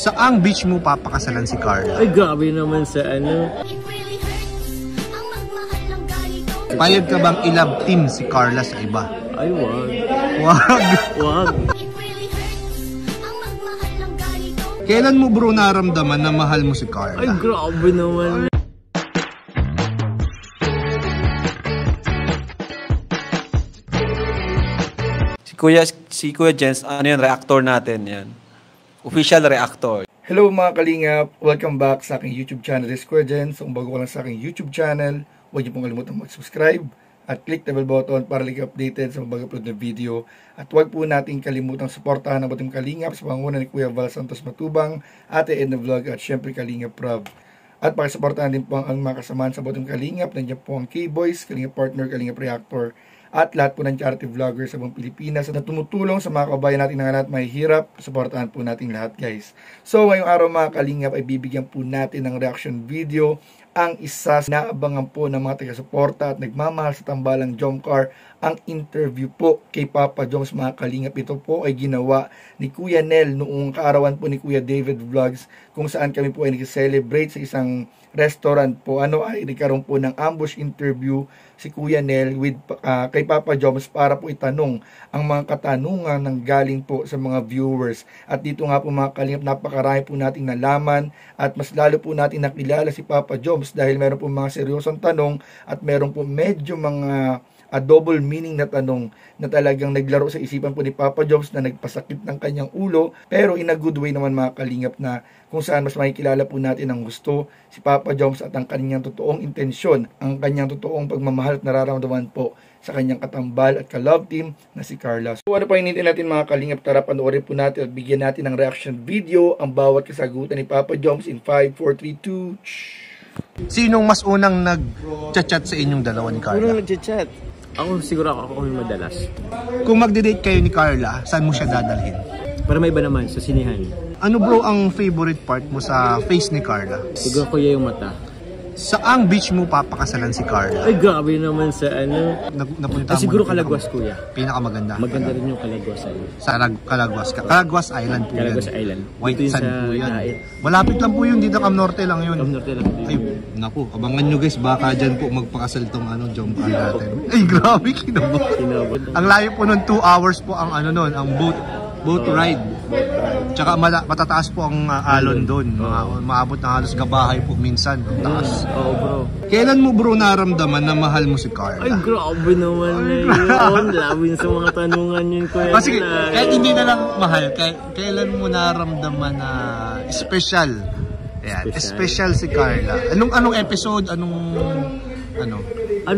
Saang beach mo papakasalan si Carla? Ay, grabe naman sa ano. Payag ka bang i-love team si Carla sa iba? Ay, wag. Wag. Wag. Kailan mo bro naramdaman na mahal mo si Carla? Ay, grabe naman. Si Kuya Jens, ano yan, reactor natin yan. Official reactor. Hello mga kalingap! Welcome back sa aking YouTube channel, Kuya Jens. Kung bago ka lang sa aking YouTube channel, huwag niyo pong kalimutan mag-subscribe at click the bell button para lagi updated sa mga upload na video. At huwag po natin kalimutang suportahan ang Batim Kalingap sa pangunguna ni Kuya Val Santos Matubang, Ate Edna Vlog at syempre Kalingap Rob. At pakisuportahan din po ang mga kasamahan sa Batim Kalingap. Nandiyan po ang K-Boys, Kalingap Partner, Kalingap Reactor, at lahat po ng charity vloggers sa buong Pilipinas na tumutulong sa mga kabayan natin na lahat may hirap. Suportahan po natin lahat, guys. So, ngayong araw mga kalingap ay bibigyan po natin ng reaction video ang isa na naabangan po ng mga taga-suporta at nagmamahal sa tambalang Jomcar, ang interview po kay Papa Joms mga kalingap. Ito po ay ginawa ni Kuya Nel noong kaarawan po ni Kuya David Vlogs, kung saan kami po ay nag-celebrate sa isang restaurant po. Ay nagkaroon po ng ambush interview si Kuya Nel with kay Papa Joms para po itanong ang mga katanungan ng galing po sa mga viewers. At dito nga po mga kalingap, napakarami po nating nalaman at mas lalo po natin nakilala si Papa Joms dahil meron po mga seryosong tanong at meron po medyo mga double meaning na tanong na talagang naglaro sa isipan po ni Papa Joms na nagpasakit ng kanyang ulo, pero in a good way naman mga kalingap, na kung saan mas makikilala po natin ang gusto si Papa Joms at ang kanyang totoong intensyon, ang kanyang totoong pagmamahal at nararamdaman po sa kanyang katambal at ka-love team na si Carla. So ano pa hinintay natin mga kalingap, tara panoorin po natin at bigyan natin ng reaction video ang bawat kasagutan ni Papa Joms in 5, 4, 3, 2... Sinong mas unang nag-chat sa inyong dalawa ni Carla? Unang nag-chat. Ako siguro ako yung madalas. Kung magde-date kayo ni Carla, saan mo siya dadalhin? Para may iba naman, sa sinihan. Ano bro ang favorite part mo sa face ni Carla? Siguro ko yung mata. Saang beach mo papakasalan si Carla? Ay, grabe naman sa ano. Napunta siguro Calagwas, kuya. Pinakamaganda. Maganda rin yung Calagwas. Sa Calagwas ka. Calagwas Island po Calagwas yan. Island. White Sand po yan. Malapit lang po yun. Dito Cam Norte lang yun. Cam Norte lang. Ay, naku. Abangan nyo guys. Baka dyan po magpakasal tong Jomcar natin. Ay, grabe. Kinabot. Ang layo po nun, 2 hours po ang ang boat ride. Tsaka matataas po ang alon doon. Maabot na halos gabahay po minsan. Taas. Oo bro. Kailan mo bro naramdaman na mahal mo si Carla? Ay grabe naman na yun. Labin sa mga tanungan yun ko. Sige, kahit hindi na lang mahal, kailan mo naramdaman na special? Ayan, special si Carla. Anong episode? Ano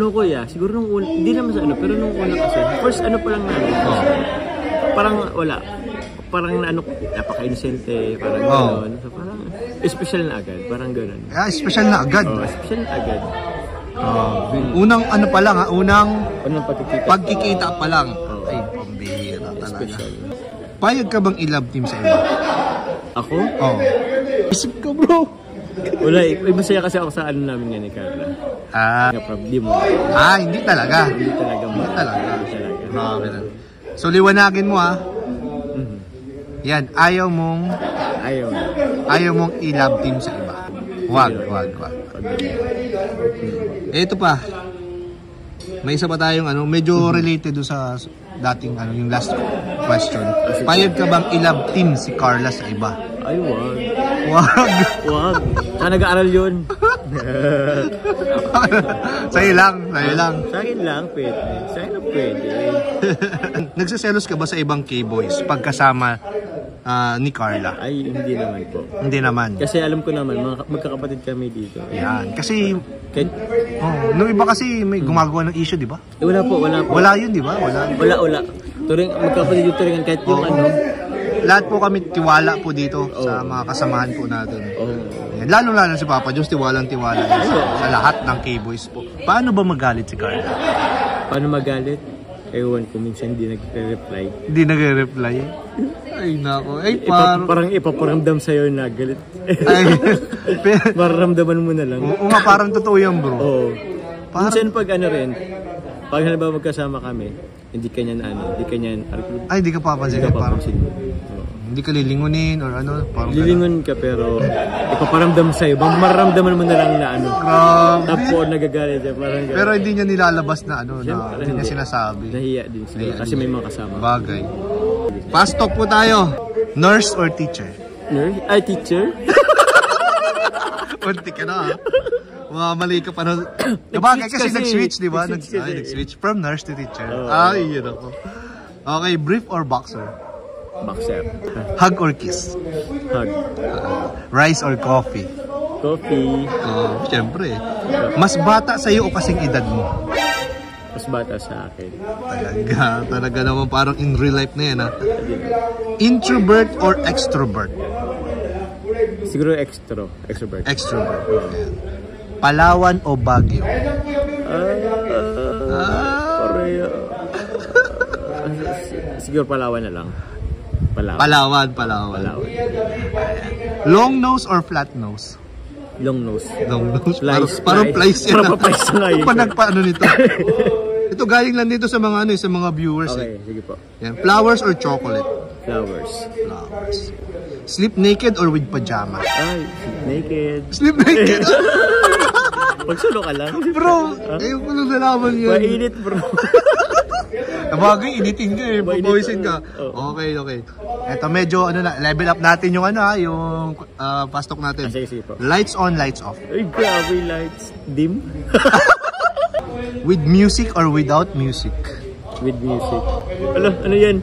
kuya? Siguro nung una, hindi naman sa pero nung una kasi, first pa lang namin. Parang wala. Parang napaka-innocente, parang gano'n. So parang special na agad, parang gano'n. Special na agad? Special na agad. Unang pa lang unang pagkikita pa lang. Ay, pambihira talaga. Special. Payag ka bang i-love team sa iba? Ako? Oo. Isip ka bro. Wala, masaya kasi ako sa namin nga ni Carla. Di mo. Hindi talaga. Hindi talaga. So liwanagin mo Yan, ayaw mong i-love team sa iba. Wag. Ito pa. May isa pa tayong medyo related do sa dating yung last question. Payag ka bang i-love team si Carla sa iba? Ay, wag. Wag. Saan nag-aaral yun? Sa'yo lang. Sa akin lang, pwede. Sa akin lang pwede. Nagsiselos ka ba sa ibang K-boys pagkasama ni Carla? Ay, hindi naman po. Hindi naman. Kasi alam ko naman, magkakapatid kami dito. Yan. Kasi, nung iba kasi may gumagawa ng issue, di ba? Wala po. Wala yun, di ba? Wala. Magkakapatid yung turingan kahit yung lahat po kami tiwala po dito sa mga kasamahan po natin. Lalo si Papa Joms, tiwalang sa lahat ng K-boys po. Paano ba magalit si Carla? Paano magalit? Ewan ko, minsan hindi nagre-reply. Hindi nagre-reply? Ay nako. Ay parang ipaparamdam sa'yo na galit. Mararamdaman mo na lang. Oo nga, parang totoo yan bro. Oo. Minsan pag pag halimbawa magkasama kami, hindi ka niyan. Ay, hindi ka papansin. Hindi ka lilingunin or ano? Parang Lilingon ka pero ipaparamdam sa'yo. Mararamdaman mo na lang na ano. Grabe. Tapo, nagagalit siya. Parang gano'n. Pero hindi niya nilalabas na ano, na Siyempre, hindi niya sinasabi. Nahiya din sila Nahiya kasi din. may mga kasama. Bagay. Fast talk po tayo. Nurse or teacher? Nurse? Ay, teacher? Unti ka na, ha? Mali ka pa na. Bagay kasi kasi. nag-switch, di ba? Nag-switch kasi. Nag-switch from nurse to teacher. Oo. Ay, yun ako. Okay, brief or boxer? Boxer. Hug or kiss? Hug. Rice or coffee? Coffee. Siyempre. Mas bata sa'yo o kasing edad mo? Mas bata sa akin. Talaga naman parang in real life na yan, ha? Introvert or extrovert? Siguro extrovert. Extrovert. Ayan. Palawan o Baguio? Siguro Palawan na lang. Palawan. Palawan. Long nose or flat nose? Long nose. Long nose. Plies, Parang plies yan. Parang plies na ngayon. Panagpaano nito? Ito galing lang dito sa mga sa mga viewers. Okay, sige po. Yan. Flowers or chocolate? Flowers. Flowers. Sleep naked or with pajama? Ay, naked. Sleep naked? Pagsulo ka lang. Bro, ayaw ko nang nalaman yun. Mainit, bro. Bagay, initin ka eh. Papawisin ka. Okay. Eto medyo level up natin yung yung fast talk natin. Sige po. Lights on, lights off. Ay, grabe, lights. Dim? With music or without music? With music. Ano yan?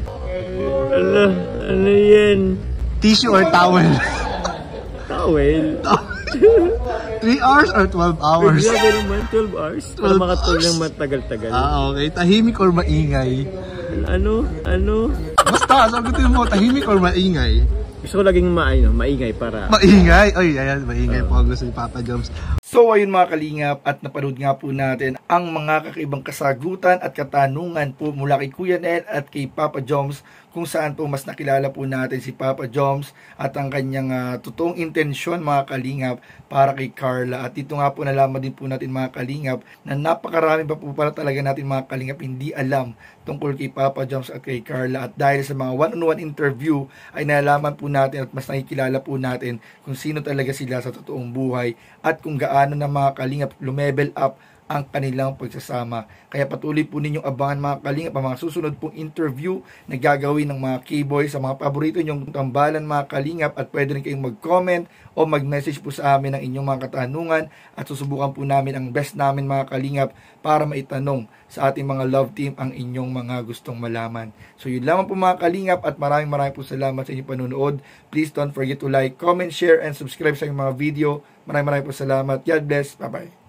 Ano yan? Tissue or towel? Towel. 3 hours or 12 hours? Grabe naman, 12 hours. Para 12 makatulog hours. ng matagal-tagal. Okay. Tahimik or maingay? Ano? Basta, sagutin mo, tahimik or maingay? Gusto ko laging maingay para... Maingay? Ay, ayan, maingay po ang gusto ni Papa Joms. So ayun mga kalingap, at napanood nga po natin ang mga kakaibang kasagutan at katanungan po mula kay Kuya Nel at kay Papa Joms, kung saan po mas nakilala po natin si Papa Joms at ang kanyang totoong intensyon mga kalingap para kay Carla. At dito nga po nalaman din po natin mga kalingap na napakarami pa po pala talaga natin mga kalingap hindi alam tungkol kay Papa Joms at kay Carla. At dahil sa mga one-on-one interview ay nalaman po natin at mas nakikilala po natin kung sino talaga sila sa totoong buhay at kung gaano na mga kalingap lumevel up ang kanilang pagsasama. Kaya patuloy po ninyong abangan mga kalingap ang mga susunod pong interview na gagawin ng mga K-Boy sa mga paborito nyong tambalan mga kalingap, at pwede rin kayong mag-comment o mag-message po sa amin ang inyong mga katanungan at susubukan po namin ang best namin mga kalingap para maitanong sa ating mga love team ang inyong mga gustong malaman. So yun lamang po mga kalingap, at maraming po salamat sa inyong panunood. Please don't forget to like, comment, share, and subscribe sa inyong mga video. Maraming po salamat. God bless. Bye-bye.